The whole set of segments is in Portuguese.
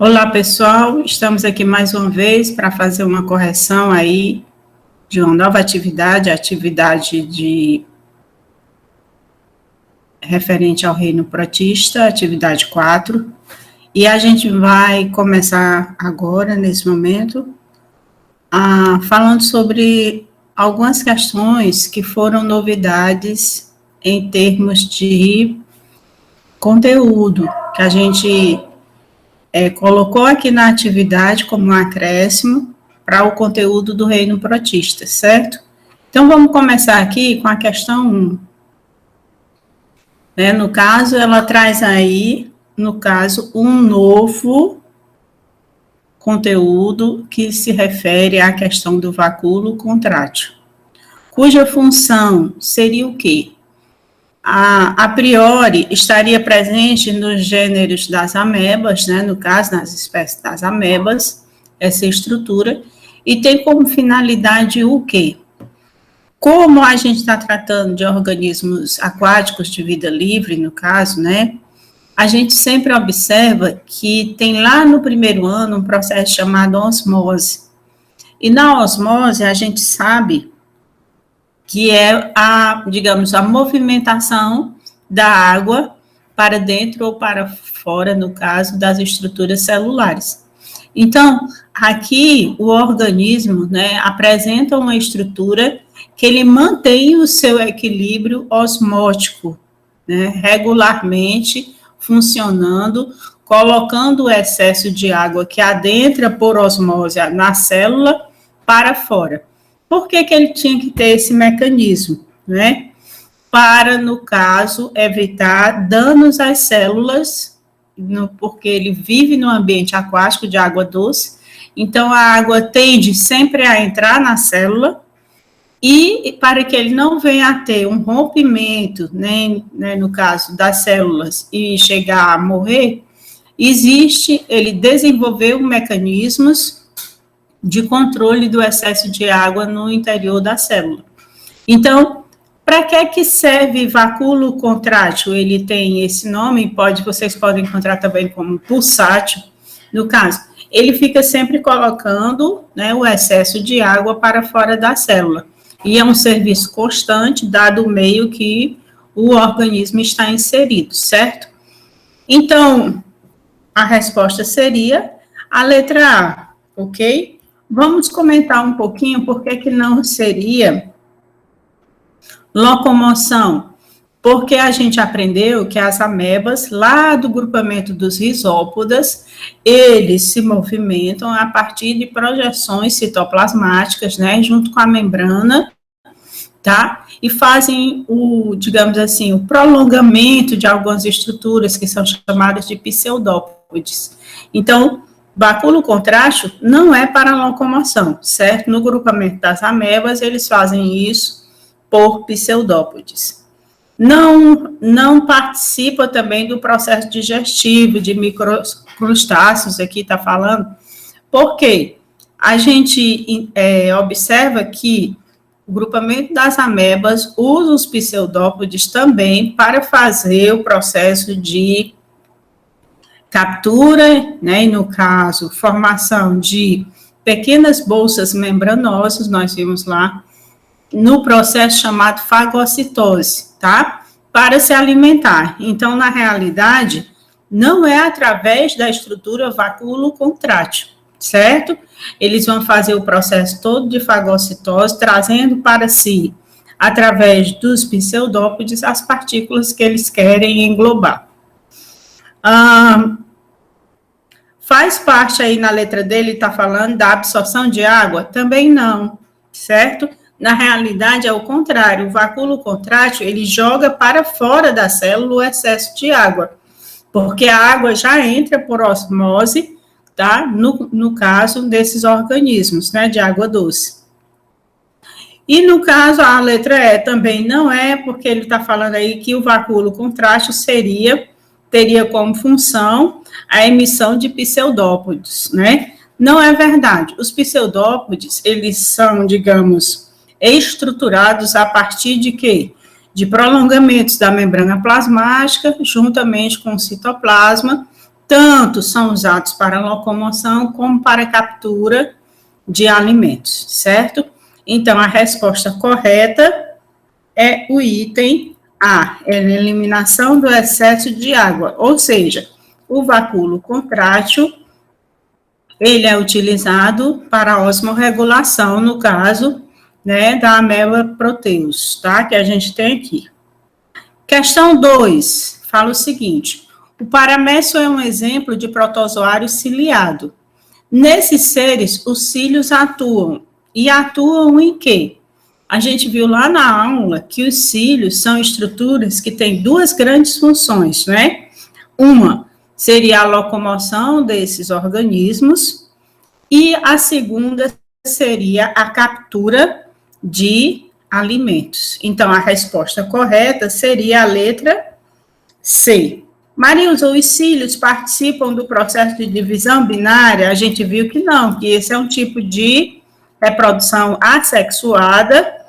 Olá, pessoal. Estamos aqui mais uma vez para fazer uma correção aí de uma nova atividade, a atividade referente ao reino protista, atividade 4. E a gente vai começar agora, nesse momento, falando sobre algumas questões que foram novidades em termos de conteúdo, que a gente colocou aqui na atividade como um acréscimo para o conteúdo do reino protista, certo? Então, vamos começar aqui com a questão 1. No caso, ela traz aí, um novo conteúdo que se refere à questão do vacúolo contrátil, cuja função seria o quê? A priori, estaria presente nos gêneros das amebas, no caso, nas espécies das amebas, essa estrutura, e tem como finalidade o quê? Como a gente está tratando de organismos aquáticos de vida livre, no caso, a gente sempre observa que tem lá no primeiro ano um processo chamado osmose. E na osmose, a gente sabe que é a movimentação da água para dentro ou para fora, no caso das estruturas celulares. Então, aqui o organismo, apresenta uma estrutura que ele mantém o seu equilíbrio osmótico, regularmente funcionando, colocando o excesso de água que adentra por osmose na célula para fora. Por que ele tinha que ter esse mecanismo? Para, no caso, evitar danos às células, porque ele vive no ambiente aquático de água doce, então a água tende sempre a entrar na célula, e para que ele não venha a ter um rompimento, no caso das células, e chegar a morrer, ele desenvolveu mecanismos de controle do excesso de água no interior da célula. Então, para que serve vacúolo contrátil? Ele tem esse nome, vocês podem encontrar também como pulsátil. No caso, ele fica sempre colocando o excesso de água para fora da célula. E é um serviço constante, dado o meio que o organismo está inserido, certo? Então, a resposta seria a letra A, ok? Vamos comentar um pouquinho por que não seria locomoção. Porque a gente aprendeu que as amebas, lá do grupamento dos rizópodas, eles se movimentam a partir de projeções citoplasmáticas, junto com a membrana, tá? E fazem o prolongamento de algumas estruturas que são chamadas de pseudópodes. Então, vacúolo contrátil não é para locomoção, certo? No grupamento das amebas, eles fazem isso por pseudópodes. Não participa também do processo digestivo de microcrustáceos, aqui está falando, porque a gente observa que o grupamento das amebas usa os pseudópodes também para fazer o processo de captura, e no caso, formação de pequenas bolsas membranosas, nós vimos lá, no processo chamado fagocitose, tá? Para se alimentar. Então, na realidade, não é através da estrutura vacúolo contrátil, certo? Eles vão fazer o processo todo de fagocitose, trazendo para si, através dos pseudópodes, as partículas que eles querem englobar. Faz parte aí na letra dele, está falando da absorção de água? Também não, certo? Na realidade, é o contrário, o vacúolo contrátil, ele joga para fora da célula o excesso de água, porque a água já entra por osmose, tá? No caso desses organismos, de água doce. E no caso, a letra E também não é, porque ele está falando aí que o vacúolo contrátil teria como função a emissão de pseudópodes, Não é verdade. Os pseudópodes, eles são, estruturados a partir de quê? De prolongamentos da membrana plasmática, juntamente com o citoplasma, tanto são usados para locomoção como para captura de alimentos, certo? Então, a resposta correta é o item A, é a eliminação do excesso de água, ou seja, o vacúolo contrátil, ele é utilizado para a osmorregulação, no caso, né, da ameba proteus, tá? Que a gente tem aqui. Questão 2, fala o seguinte: o paramécio é um exemplo de protozoário ciliado. Nesses seres, os cílios atuam. E atuam em quê? A gente viu lá na aula que os cílios são estruturas que têm duas grandes funções, né? Uma seria a locomoção desses organismos e a segunda seria a captura de alimentos. Então, a resposta correta seria a letra C. Marilza, os cílios participam do processo de divisão binária? A gente viu que não, que esse é um tipo de reprodução assexuada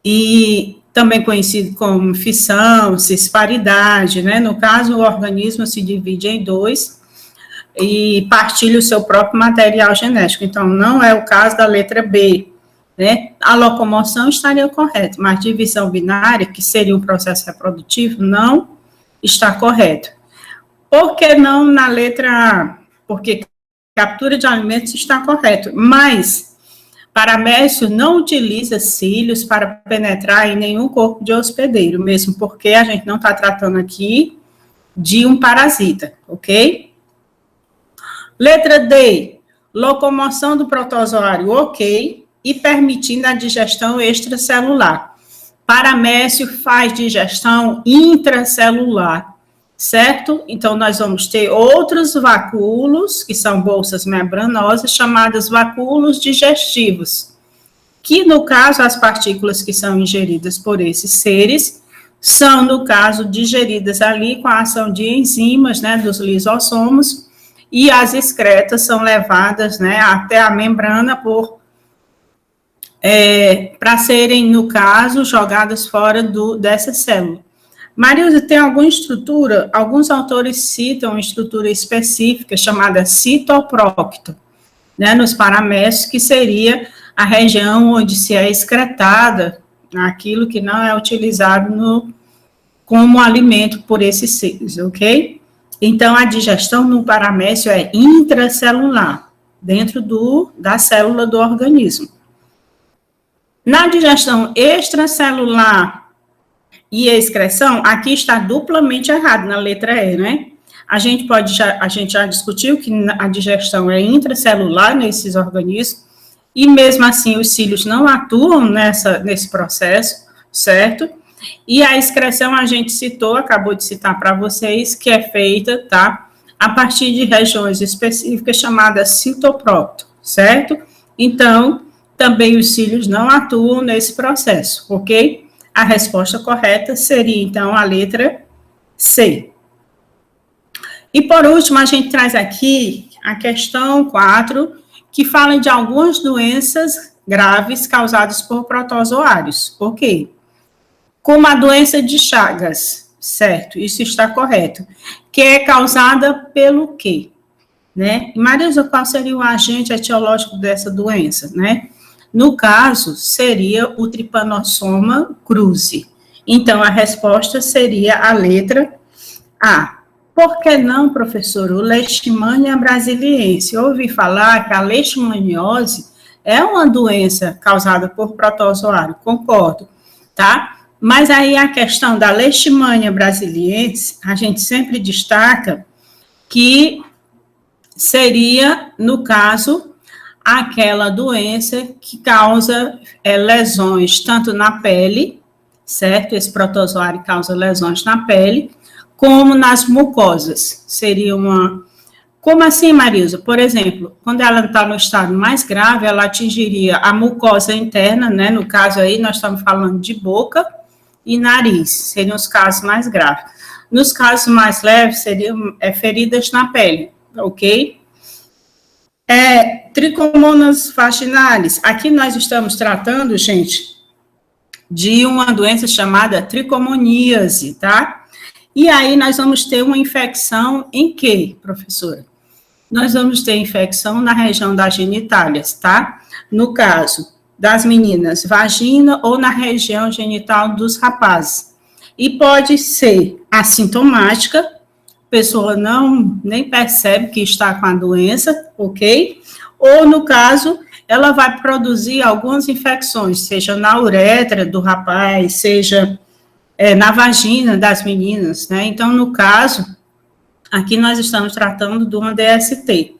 e também conhecido como fissão, cisparidade, né? No caso, o organismo se divide em dois e partilha o seu próprio material genético. Então, não é o caso da letra B, né? A locomoção estaria correta, mas divisão binária, que seria um processo reprodutivo, não está correto. Por que não na letra A? Porque captura de alimentos está correto, mas paramécio não utiliza cílios para penetrar em nenhum corpo de hospedeiro, mesmo porque a gente não está tratando aqui de um parasita, ok? Letra D, locomoção do protozoário, ok, e permitindo a digestão extracelular. Paramécio faz digestão intracelular, certo? Então, nós vamos ter outros vacúolos, que são bolsas membranosas, chamadas vacúolos digestivos, que, no caso, as partículas que são ingeridas por esses seres são, no caso, digeridas ali com a ação de enzimas, né, dos lisossomos, e as excretas são levadas, né, até a membrana para serem, no caso, jogadas fora dessa célula. Marilza, tem alguma estrutura? Alguns autores citam uma estrutura específica chamada citoprócto, né, nos paramécios, que seria a região onde se é excretada aquilo que não é utilizado como alimento por esses seres, ok? Então, a digestão no paramécio é intracelular, dentro da célula do organismo. Na digestão extracelular e excreção, aqui está duplamente errado, na letra E, né? A gente já discutiu que a digestão é intracelular nesses organismos, e mesmo assim os cílios não atuam nesse processo, certo? E a excreção a gente acabou de citar para vocês, que é feita, tá? A partir de regiões específicas chamadas citoprócto, certo? Então, também os cílios não atuam nesse processo, ok? A resposta correta seria, então, a letra C. E, por último, a gente traz aqui a questão 4, que fala de algumas doenças graves causadas por protozoários, ok? Como a doença de Chagas, certo? Isso está correto. Que é causada pelo quê? Né? Marilza, qual seria o agente etiológico dessa doença, né? No caso, seria o Trypanosoma cruzi. Então, a resposta seria a letra A. Por que não, professor, o Leishmania brasiliense? Eu ouvi falar que a leishmaniose é uma doença causada por protozoário, concordo, tá? Mas aí a questão da Leishmania brasiliense, a gente sempre destaca que seria, no caso, aquela doença que causa lesões tanto na pele, certo? Esse protozoário causa lesões na pele, como nas mucosas. Seria uma... Como assim, Marilza? Por exemplo, quando ela está no estado mais grave, ela atingiria a mucosa interna, né? No caso aí, nós estamos falando de boca e nariz, seriam os casos mais graves. Nos casos mais leves, seriam feridas na pele, ok? Tricomonas vaginalis. Aqui nós estamos tratando, gente, de uma doença chamada tricomoníase, tá? E aí nós vamos ter uma infecção em quê, professora? Nós vamos ter infecção na região das genitálias, tá? No caso das meninas, vagina, ou na região genital dos rapazes. E pode ser assintomática, a pessoa nem percebe que está com a doença, ok? Ou, no caso, ela vai produzir algumas infecções, seja na uretra do rapaz, seja na vagina das meninas, né? Então, no caso, aqui nós estamos tratando de uma DST.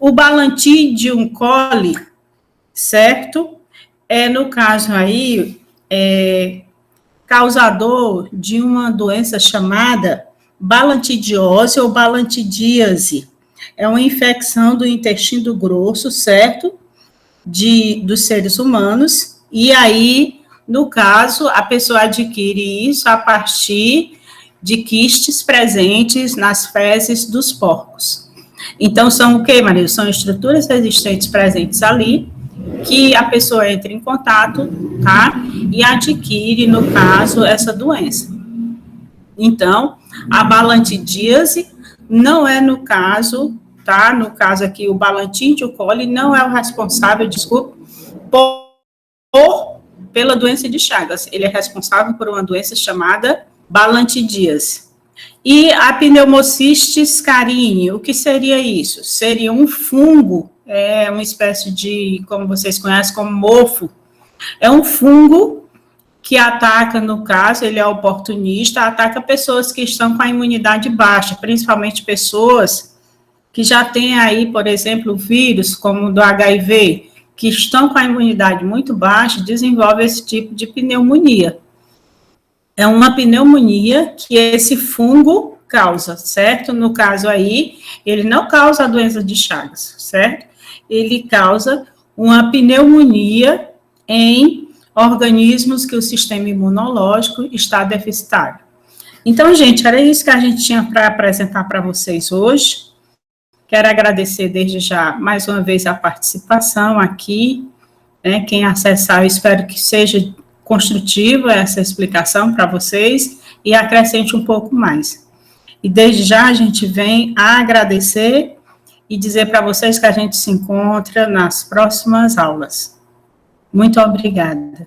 O Balantidium coli, certo? No caso aí, causador de uma doença chamada balantidiose ou balantidíase. É uma infecção do intestino grosso, certo? Dos seres humanos. E aí, no caso, a pessoa adquire isso a partir de quistes presentes nas fezes dos porcos. Então, são o que, Maria? São estruturas resistentes presentes ali, que a pessoa entra em contato, tá? E adquire, no caso, essa doença. Então, a balantidíase não é no caso, tá? No caso aqui, o Balantidium coli não é o responsável, pela doença de Chagas. Ele é responsável por uma doença chamada balantidíase. E a pneumocistis carinii, o que seria isso? Seria um fungo, uma espécie de, como vocês conhecem, como mofo. É um fungo que ataca, no caso, ele é oportunista, ataca pessoas que estão com a imunidade baixa, principalmente pessoas que já têm aí, por exemplo, vírus, como o do HIV, que estão com a imunidade muito baixa, desenvolve esse tipo de pneumonia. É uma pneumonia que esse fungo causa, certo? No caso aí, ele não causa a doença de Chagas, certo? Ele causa uma pneumonia em organismos que o sistema imunológico está deficitário. Então, gente, era isso que a gente tinha para apresentar para vocês hoje. Quero agradecer desde já, mais uma vez, a participação aqui, né? Quem acessar, eu espero que seja construtiva essa explicação para vocês e acrescente um pouco mais. E desde já a gente vem a agradecer e dizer para vocês que a gente se encontra nas próximas aulas. Muito obrigada.